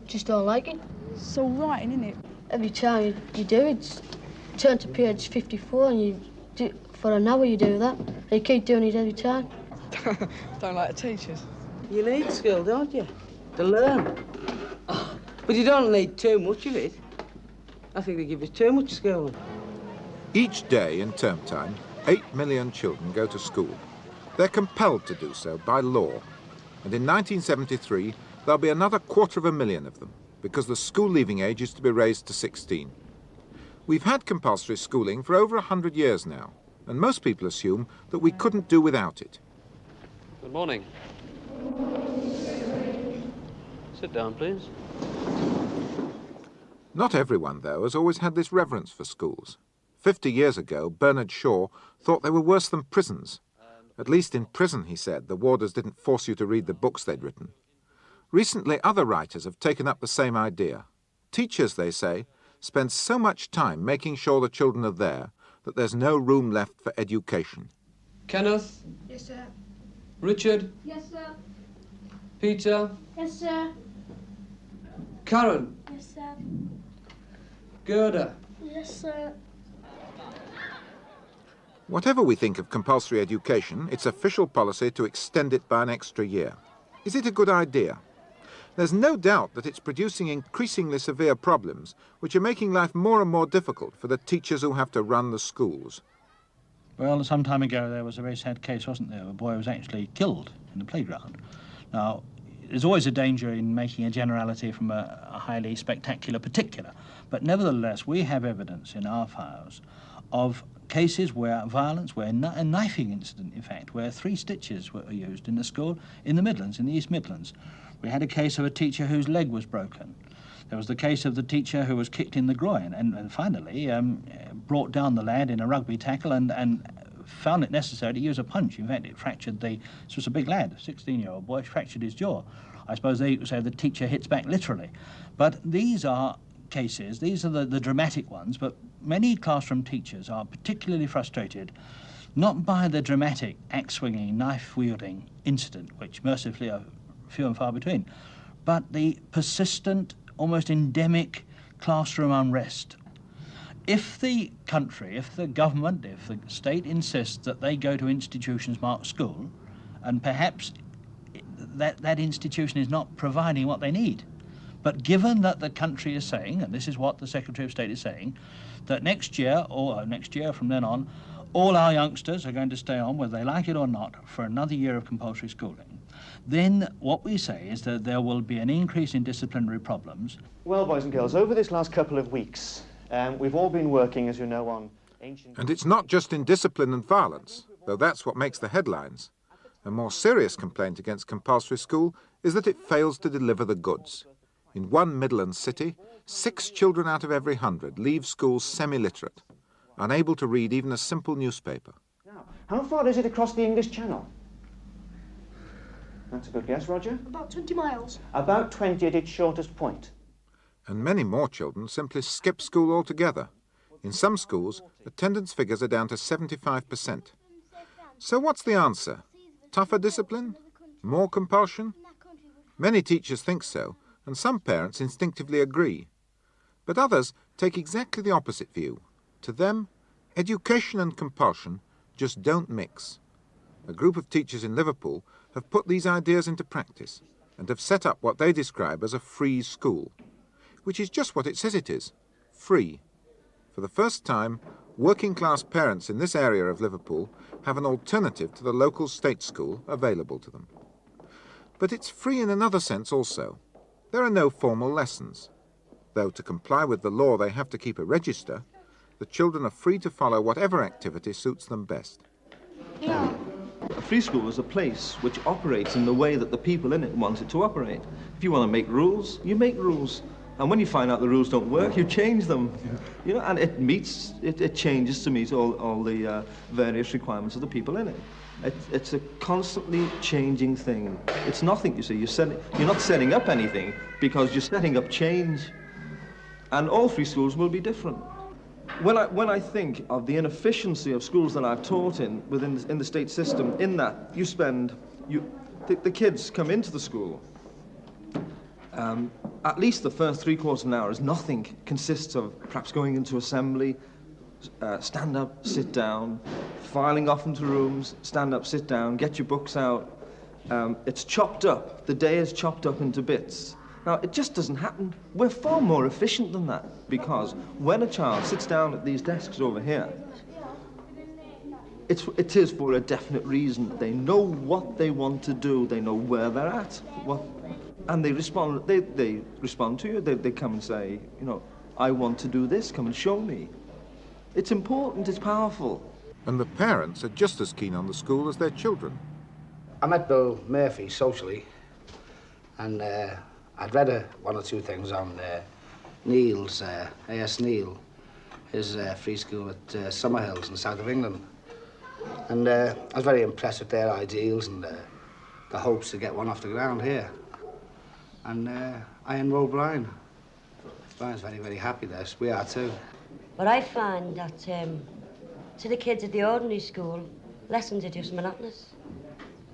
Just don't like it. It's all writing, isn't it? Every time you do it, turn to page 54 and you do, for an hour you do that. And you keep doing it every time. Don't like the teachers. You need skill, don't you? To learn. Oh, but you don't need too much of it. I think they give us too much skill. Each day in term time, 8 million children go to school. They're compelled to do so by law. And in 1973, there'll be another 250,000 of them, because the school leaving age is to be raised to 16. We've had compulsory schooling for over 100 years now, and most people assume that we couldn't do without it. Good morning. Sit down, please. Not everyone, though, has always had this reverence for schools. 50 years ago, Bernard Shaw thought they were worse than prisons. At least in prison, he said, the warders didn't force you to read the books they'd written. Recently, other writers have taken up the same idea. Teachers, they say, spend so much time making sure the children are there that there's no room left for education. Kenneth? Yes, sir. Richard? Yes, sir. Peter? Yes, sir. Karen? Yes, sir. Gerda? Yes, sir. Whatever we think of compulsory education, it's official policy to extend it by an extra year. Is it a good idea? There's no doubt that it's producing increasingly severe problems, which are making life more and more difficult for the teachers who have to run the schools. Well, some time ago there was a very sad case, wasn't there? A boy was actually killed in the playground. Now, there's always a danger in making a generality from a highly spectacular particular, but nevertheless we have evidence in our files of cases where violence, where a knifing incident, in fact, where 3 stitches were used in the school in the Midlands, in the East Midlands. We had a case of a teacher whose leg was broken. There was the case of the teacher who was kicked in the groin and finally brought down the lad in a rugby tackle and found it necessary to use a punch. In fact, it fractured this was a big lad, a 16-year-old boy, fractured his jaw. I suppose they say the teacher hits back literally. But these are cases, these are the dramatic ones, but many classroom teachers are particularly frustrated not by the dramatic axe-swinging, knife-wielding incident, which mercifully are few and far between, but the persistent, almost endemic classroom unrest. If the country, if the government, if the state insists that they go to institutions marked school, and perhaps that institution is not providing what they need, but given that the country is saying, and this is what the Secretary of State is saying, that next year, or next year from then on, all our youngsters are going to stay on, whether they like it or not, for another year of compulsory schooling, then what we say is that there will be an increase in disciplinary problems. Well, boys and girls, over this last couple of weeks, we've all been working, as you know, on ancient... And it's not just in discipline and violence, though that's what makes the headlines. A more serious complaint against compulsory school is that it fails to deliver the goods. In one Midlands city, 6 children out of every 100 leave school semi-literate, unable to read even a simple newspaper. Now, how far is it across the English Channel? That's a good guess, Roger. About 20 miles. About 20 at its shortest point. And many more children simply skip school altogether. In some schools, attendance figures are down to 75%. So what's the answer? Tougher discipline? More compulsion? Many teachers think so, and some parents instinctively agree. But others take exactly the opposite view. To them, education and compulsion just don't mix. A group of teachers in Liverpool have put these ideas into practice and have set up what they describe as a free school, which is just what it says it is, free. For the first time, working-class parents in this area of Liverpool have an alternative to the local state school available to them. But it's free in another sense also. There are no formal lessons. Though to comply with the law they have to keep a register, the children are free to follow whatever activity suits them best. Yeah. A free school is a place which operates in the way that the people in it want it to operate. If you want to make rules, you make rules. And when you find out the rules don't work, you change them. You know, and it changes to meet all the various requirements of the people in it. It's a constantly changing thing. It's nothing, you see. You're not setting up anything because you're setting up change. And all free schools will be different. When I think of the inefficiency of schools that I've taught in the state system, in that the kids come into the school At least the first three-quarters of an hour is nothing. Consists of perhaps going into assembly, stand up, sit down, filing off into rooms, stand up, sit down, get your books out. It's chopped up. The day is chopped up into bits. Now, it just doesn't happen. We're far more efficient than that, because when a child sits down at these desks over here, it is for a definite reason. They know what they want to do. They know where they're at. And they respond. They respond to you. They come and say, you know, I want to do this. Come and show me. It's important. It's powerful. And the parents are just as keen on the school as their children. I met Bill Murphy socially, and I'd read one or two things on Neil's, A.S. Neil, his free school at Summerhills in the south of England. And I was very impressed with their ideals and the hopes to get one off the ground here. And I enrolled Brian. Brian's very, very happy there. We are too. But I find that to the kids at the ordinary school, lessons are just monotonous.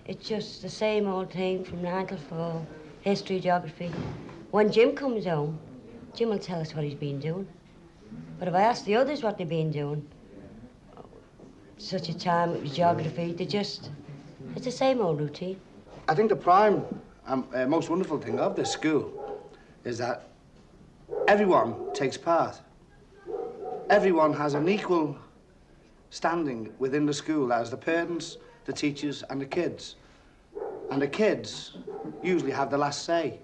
It's just the same old thing from 9 till 4, history, geography. When Jim comes home, Jim will tell us what he's been doing. But if I ask the others what they've been doing, such a time it was geography, it's the same old routine. I think the prime most wonderful thing of this school is that everyone takes part. Everyone has an equal standing within the school as the parents, the teachers and the kids. And the kids usually have the last say.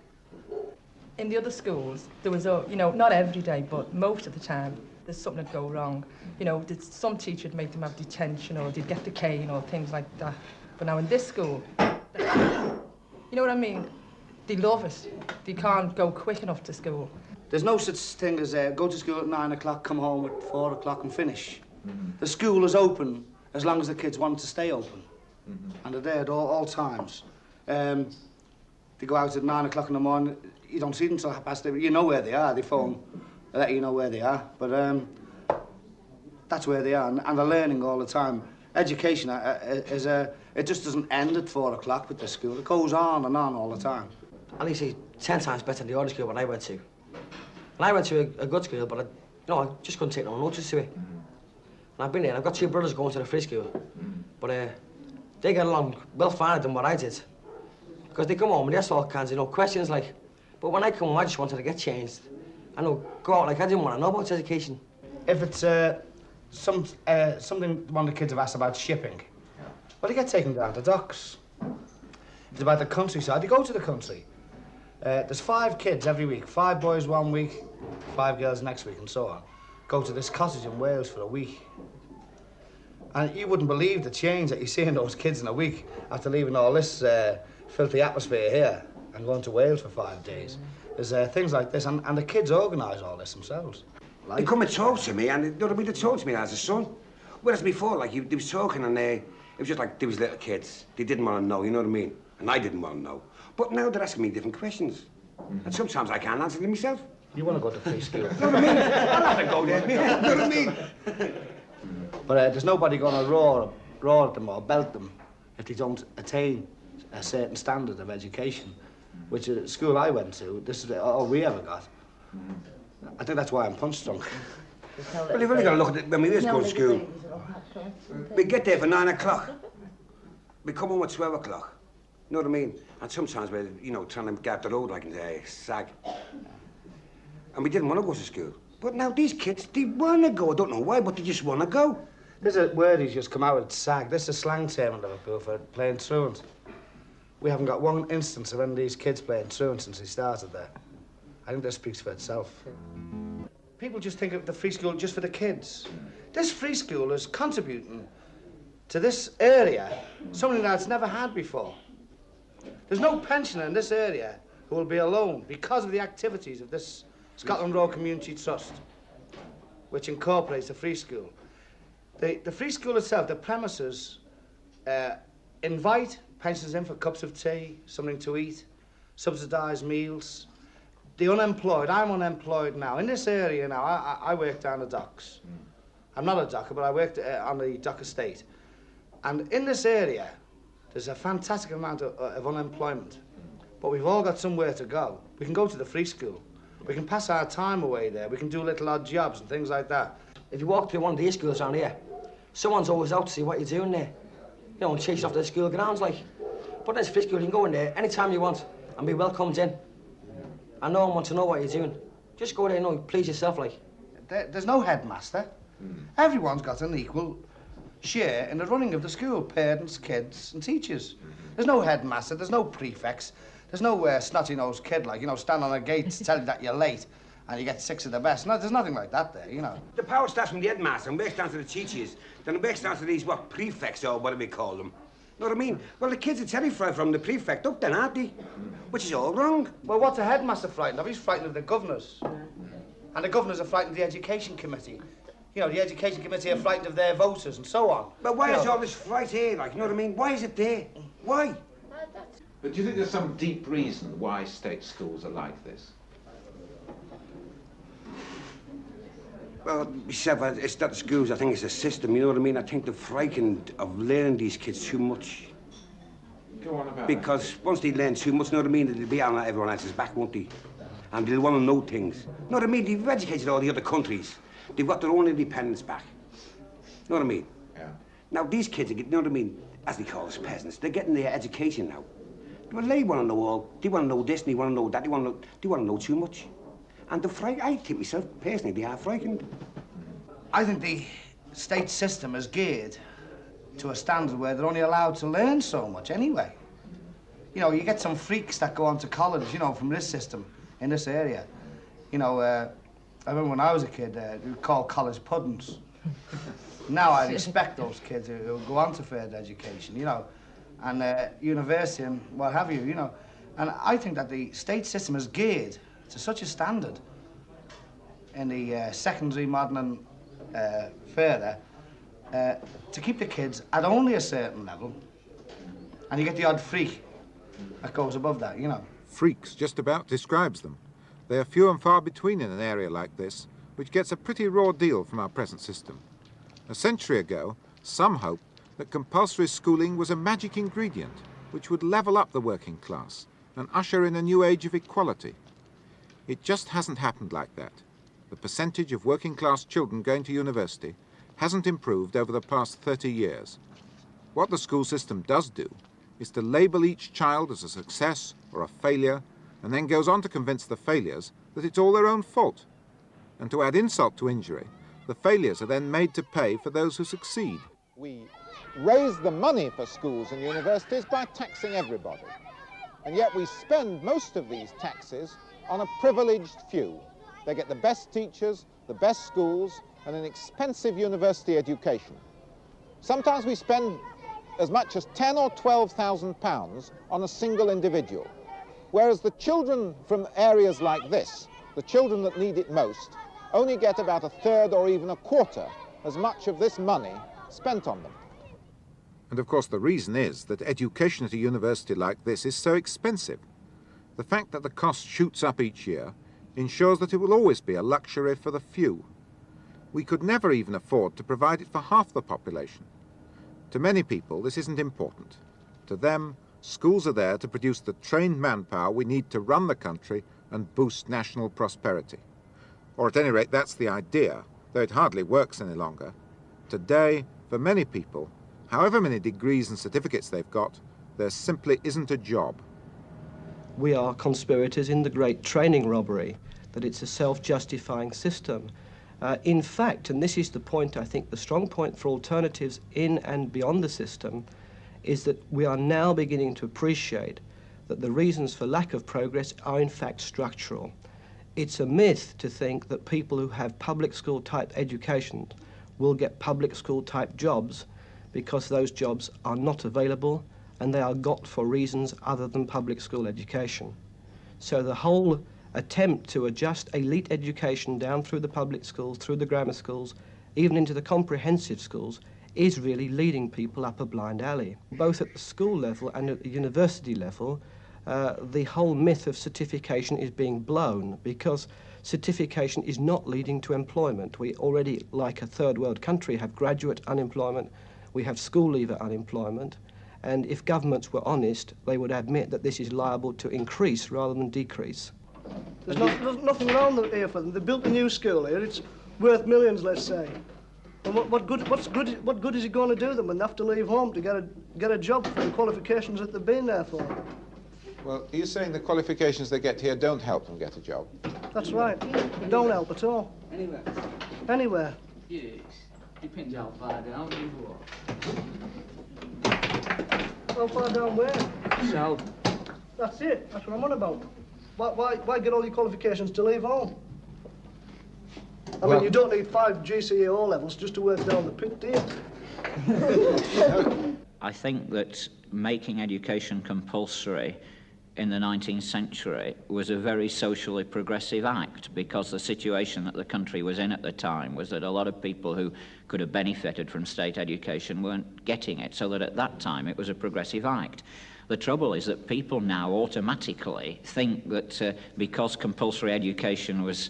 In the other schools, there was not every day, but most of the time, there's something that'd go wrong. You know, some teacher would make them have detention, or they'd get the cane, or things like that. But now in this school, you know what I mean? They love it. They can't go quick enough to school. There's no such thing as go to school at 9 o'clock, come home at 4 o'clock and finish. The school is open as long as the kids want to stay open. And they're there at all times. They go out at 9 o'clock in the morning, you don't see them until 8:30. You know where they are, they phone, they let you know where they are. But that's where they are, and they're learning all the time. Education it just doesn't end at 4 o'clock with the school. It goes on and on all the time. At least he's 10 times better than the other school when I went to. And I went to a good school, but I just couldn't take no notice to it. And I've been there, and I've got 2 brothers going to the free school. But they get along well finer than what I did. Because they come home and they ask all kinds of questions like, but when I come home, I just wanted to get changed. I know, go out like I didn't want to know about education. If it's something one of the kids have asked about shipping, well, they get taken down to docks. If it's about the countryside, they go to the country. There's 5 kids every week, 5 boys 1 week, 5 girls next week, and so on. Go to this cottage in Wales for a week. And you wouldn't believe the change that you see in those kids in a week after leaving all this filthy atmosphere here and going to Wales for 5 days. There's things like this, and the kids organise all this themselves. They come and talk to me, and you know what I mean, they talk to me as a son. Whereas before, like, they was talking, and it was just like they was little kids. They didn't want to know, you know what I mean? And I didn't want to know. But now they're asking me different questions. And sometimes I can't answer them myself. You want to go to free school? You know what I mean? I'll have to go there, you know what I mean? But there's nobody going to roar at them or belt them if they don't attain a certain standard of education, which at the school I went to, this is all we ever got. I think that's why I'm punch drunk. Well, you've only got to look at it when we used to go to school. We get there for 9 o'clock. We come home at 12 o'clock. You know what I mean? And sometimes we're, trying to get up the road like in the sag. And we didn't want to go to school. But now these kids, they want to go. I don't know why, but they just want to go. There's a word he's just come out with, sag. This is a slang term in Liverpool for playing truant. We haven't got one instance of any of these kids playing truant since he started there. I think that speaks for itself. People just think of the free school just for the kids. This free school is contributing to this area something that's never had before. There's no pensioner in this area who will be alone because of the activities of this Scotland Road Community Trust, which incorporates the free school. The free school itself, the premises, invite pensioners in for cups of tea, something to eat, subsidised meals. The unemployed, I'm unemployed now. In this area now, I work down the docks. I'm not a docker, but I worked on the dock estate. And in this area, there's a fantastic amount of unemployment. But we've all got somewhere to go. We can go to the free school. We can pass our time away there. We can do little odd jobs and things like that. If you walk through one of these schools around here, someone's always out to see what you're doing there. You know, and chase you off to the school grounds, like. But there's free school, you can go in there anytime you want and be welcomed in. And no one wants to know what you're doing. Just go there, you know, please yourself, like. There's no headmaster. Everyone's got an equal share in the running of the school, parents, kids and teachers. There's no headmaster, there's no prefects, there's no snotty-nosed kid, like, you know, stand on a gate to tell you that you're late and you get 6 of the best. No, there's nothing like that there, you know. The power starts from the headmaster and works down to the teachers, then it works down to these, prefects or whatever we call them. Know what I mean? Well, the kids are terrified from the prefect up then, aren't they? Which is all wrong. Well, what's a headmaster frightened of? He's frightened of the governors. And the governors are frightened of the education committee. You know, the education committee are frightened of their voters and so on. But why is all this fright here, like, you know what I mean? Why is it there? Why? But do you think there's some deep reason why state schools are like this? Well, myself, it's not the schools, I think it's the system, you know what I mean? I think they're frightened of learning these kids too much. Go on about Because once they learn too much, you know what I mean, they'll be on everyone else's back, won't they? And they'll want to know things. You know what I mean? They've educated all the other countries. They've got their own independence back. You know what I mean? Yeah. Now, these kids are getting, you know what I mean, as they call us peasants, they're getting their education now. Well, they want to know all, they want to know this and they want to know that, they want to know too much. And they're frightened, I think myself, personally, they are frightened. I think the state system is geared to a standard where they're only allowed to learn so much anyway. You know, you get some freaks that go on to college, you know, from this system, in this area. You know, I remember when I was a kid, we were called college puddings. Now I'd expect those kids who go on to further education, you know, and university and what have you, you know. And I think that the state system is geared to such a standard in the secondary, modern and further, to keep the kids at only a certain level, and you get the odd freak that goes above that, you know. Freaks just about describes them. They are few and far between in an area like this, which gets a pretty raw deal from our present system. A century ago, some hoped that compulsory schooling was a magic ingredient which would level up the working class and usher in a new age of equality. It just hasn't happened like that. The percentage of working class children going to university hasn't improved over the past 30 years. What the school system does do is to label each child as a success or a failure, and then goes on to convince the failures that it's all their own fault. And to add insult to injury, the failures are then made to pay for those who succeed. We raise the money for schools and universities by taxing everybody. And yet we spend most of these taxes on a privileged few. They get the best teachers, the best schools, and an expensive university education. Sometimes we spend as much as £10,000 or £12,000 on a single individual, whereas the children from areas like this, the children that need it most, only get about a third or even a quarter as much of this money spent on them. And of course the reason is that education at a university like this is so expensive. The fact that the cost shoots up each year ensures that it will always be a luxury for the few. We could never even afford to provide it for half the population. To many people, this isn't important. To them, schools are there to produce the trained manpower we need to run the country and boost national prosperity. Or at any rate, that's the idea, though it hardly works any longer. Today, for many people, however many degrees and certificates they've got, there simply isn't a job. We are conspirators in the great training robbery, that it's a self-justifying system. In fact, and this is the point, I think, the strong point for alternatives in and beyond the system, is that we are now beginning to appreciate that the reasons for lack of progress are in fact structural. It's a myth to think that people who have public school type education will get public school type jobs, because those jobs are not available and they are got for reasons other than public school education. So the whole attempt to adjust elite education down through the public schools, through the grammar schools, even into the comprehensive schools, is really leading people up a blind alley. Both at the school level and at the university level, the whole myth of certification is being blown, because certification is not leading to employment. We already, like a third world country, have graduate unemployment, we have school leaver unemployment, and if governments were honest, they would admit that this is liable to increase rather than decrease. There's nothing around here for them. They built a new school here. It's worth millions, let's say. And what good is it going to do them when they have to leave home to get a job for the qualifications that they've been there for? Well, are you saying the qualifications they get here don't help them get a job? That's right. They don't help at all. Anywhere? Anywhere. Yes. Depends how far down you walk. How far down where? South. That's it. That's what I'm on about. Why get all your qualifications to leave home? I mean, you don't need 5 GCE O levels just to work down the pit, do you? I think that making education compulsory in the 19th century was a very socially progressive act, because the situation that the country was in at the time was that a lot of people who could have benefited from state education weren't getting it, so that at that time it was a progressive act. The trouble is that people now automatically think that because compulsory education was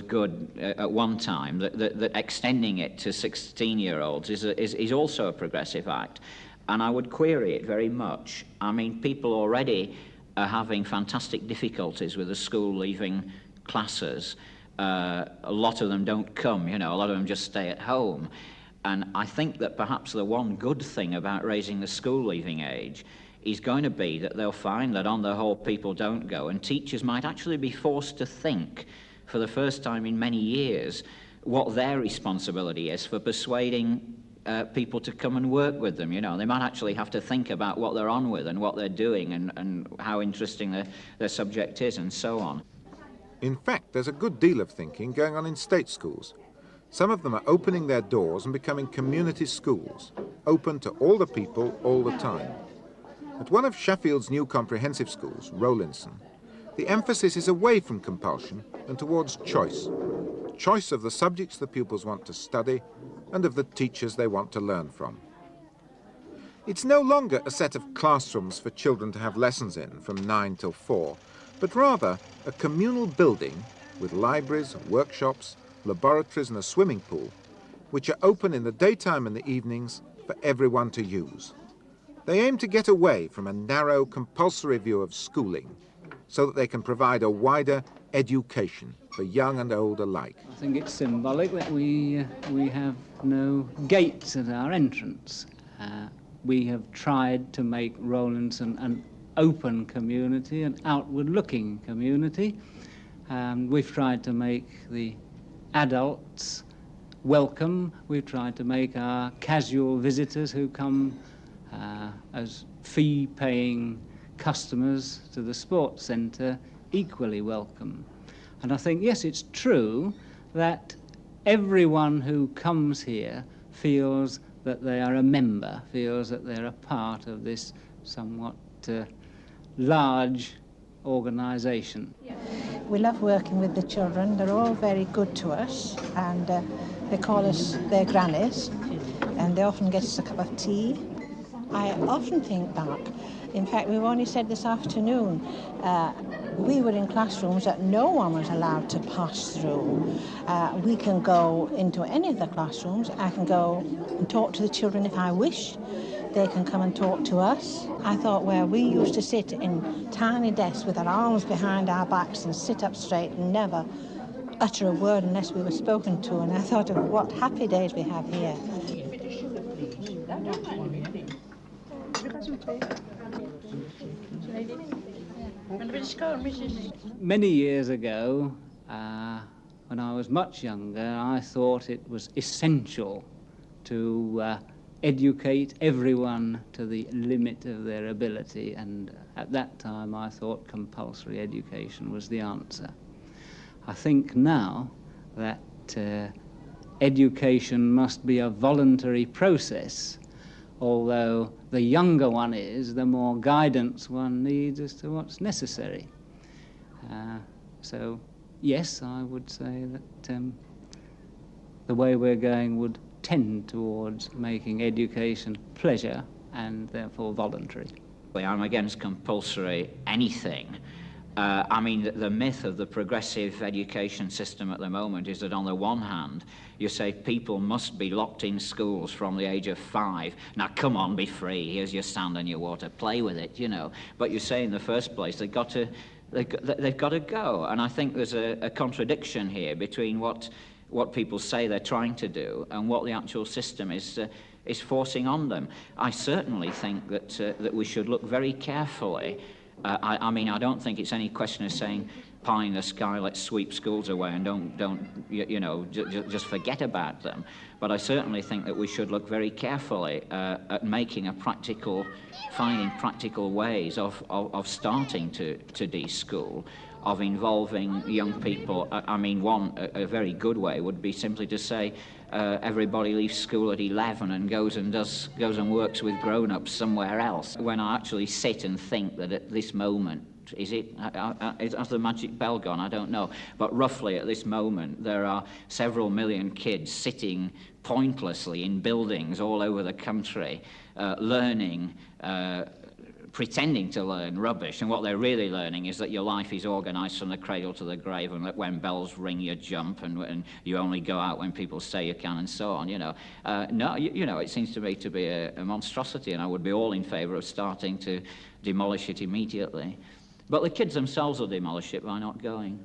good at one time, that extending it to 16-year-olds is also a progressive act. And I would query it very much. I mean, people already are having fantastic difficulties with the school-leaving classes. A lot of them don't come, you know, a lot of them just stay at home. And I think that perhaps the one good thing about raising the school-leaving age is going to be that they'll find that on the whole people don't go, and teachers might actually be forced to think for the first time in many years what their responsibility is for persuading people to come and work with them. You know, they might actually have to think about what they're on with and what they're doing and how interesting their subject is and so on. In fact, there's a good deal of thinking going on in state schools. Some of them are opening their doors and becoming community schools, open to all the people all the time. At one of Sheffield's new comprehensive schools, Rowlinson, the emphasis is away from compulsion and towards choice. Choice of the subjects the pupils want to study and of the teachers they want to learn from. It's no longer a set of classrooms for children to have lessons in from 9 till 4, but rather a communal building with libraries, workshops, laboratories and a swimming pool, which are open in the daytime and the evenings for everyone to use. They aim to get away from a narrow, compulsory view of schooling so that they can provide a wider education for young and old alike. I think it's symbolic that we have no gates at our entrance. We have tried to make Rowlinson an open community, an outward-looking community. We've tried to make the adults welcome. We've tried to make our casual visitors who come as fee-paying customers to the sports centre equally welcome. And I think, yes, it's true that everyone who comes here feels that they are a member, feels that they're a part of this somewhat large organisation. We love working with the children. They're all very good to us, and they call us their grannies, and they often get us a cup of tea. I often think back, in fact, we've only said this afternoon, we were in classrooms that no one was allowed to pass through. We can go into any of the classrooms. I can go and talk to the children if I wish. They can come and talk to us. I thought where we used to sit in tiny desks with our arms behind our backs and sit up straight and never utter a word unless we were spoken to, and I thought of what happy days we have here. Many years ago, when I was much younger, I thought it was essential to educate everyone to the limit of their ability, and at that time I thought compulsory education was the answer. I think now that education must be a voluntary process, although the younger one is, the more guidance one needs as to what's necessary. So, yes, I would say that the way we're going would tend towards making education pleasure and therefore voluntary. I'm against compulsory anything. I mean, the myth of the progressive education system at the moment is that on the one hand, you say people must be locked in schools from the age of 5. Now, come on, be free. Here's your sand and your water. Play with it, you know. But you say in the first place they've got to they've got to go. And I think there's a contradiction here between what people say they're trying to do and what the actual system is forcing on them. I certainly think that we should look very carefully. I mean, I don't think it's any question of saying, pie in the sky, let's sweep schools away and just forget about them. But I certainly think that we should look very carefully at finding practical ways of starting to de-school, of involving young people. I mean, a very good way would be simply to say everybody leaves school at 11 and goes and works with grown-ups somewhere else. When I actually sit and think that at this moment, has the magic bell gone? I don't know. But roughly at this moment, there are several million kids sitting pointlessly in buildings all over the country, learning, pretending to learn rubbish, and what they're really learning is that your life is organised from the cradle to the grave, and that when bells ring you jump, and you only go out when people say you can, and so on. No, it seems to me to be a monstrosity, and I would be all in favour of starting to demolish it immediately. But the kids themselves will demolish it by not going.